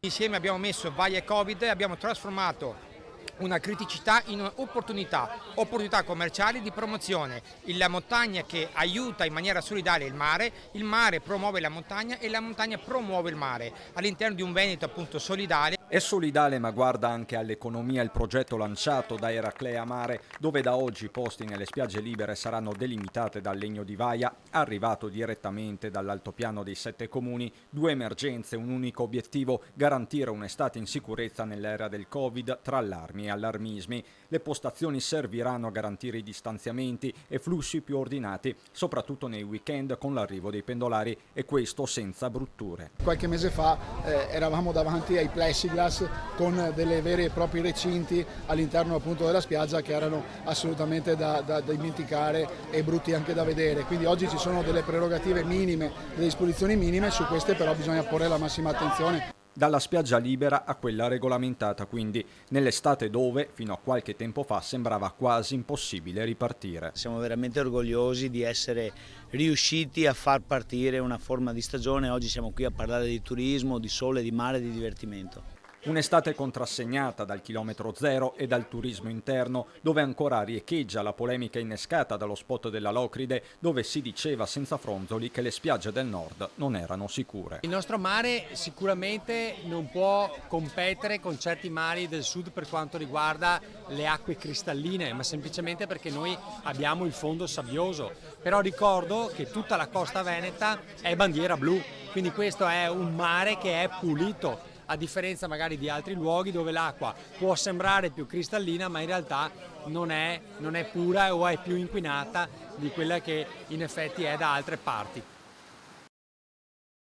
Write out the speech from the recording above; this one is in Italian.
Insieme abbiamo messo VAI e Covid e abbiamo trasformato una criticità in opportunità commerciali di promozione. La montagna che aiuta in maniera solidale il mare promuove la montagna e la montagna promuove il mare all'interno di un Veneto appunto solidale. È solidale ma guarda anche all'economia il progetto lanciato da Eraclea Mare, dove da oggi i posti nelle spiagge libere saranno delimitate dal legno di vaia, arrivato direttamente dall'altopiano dei 7 comuni, 2 emergenze, un unico obiettivo, garantire un'estate in sicurezza nell'era del Covid tra allarmi e allarmismi. Le postazioni serviranno a garantire i distanziamenti e flussi più ordinati, soprattutto nei weekend con l'arrivo dei pendolari e questo senza brutture. Qualche mese fa eravamo davanti ai plexiglass con delle veri e propri recinti all'interno appunto della spiaggia che erano assolutamente da dimenticare e brutti anche da vedere. Quindi oggi ci sono delle prerogative minime, delle disposizioni minime, su queste però bisogna porre la massima attenzione. Dalla spiaggia libera a quella regolamentata, quindi nell'estate dove, fino a qualche tempo fa, sembrava quasi impossibile ripartire. Siamo veramente orgogliosi di essere riusciti a far partire una forma di stagione. Oggi siamo qui a parlare di turismo, di sole, di mare, di divertimento. Un'estate contrassegnata dal chilometro zero e dal turismo interno, dove ancora riecheggia la polemica innescata dallo spot della Locride, dove si diceva senza fronzoli che le spiagge del nord non erano sicure. Il nostro mare sicuramente non può competere con certi mari del sud per quanto riguarda le acque cristalline, ma semplicemente perché noi abbiamo il fondo sabbioso. Però ricordo che tutta la costa veneta è bandiera blu, quindi questo è un mare che è pulito, a differenza magari di altri luoghi dove l'acqua può sembrare più cristallina ma in realtà non è pura o è più inquinata di quella che in effetti è da altre parti.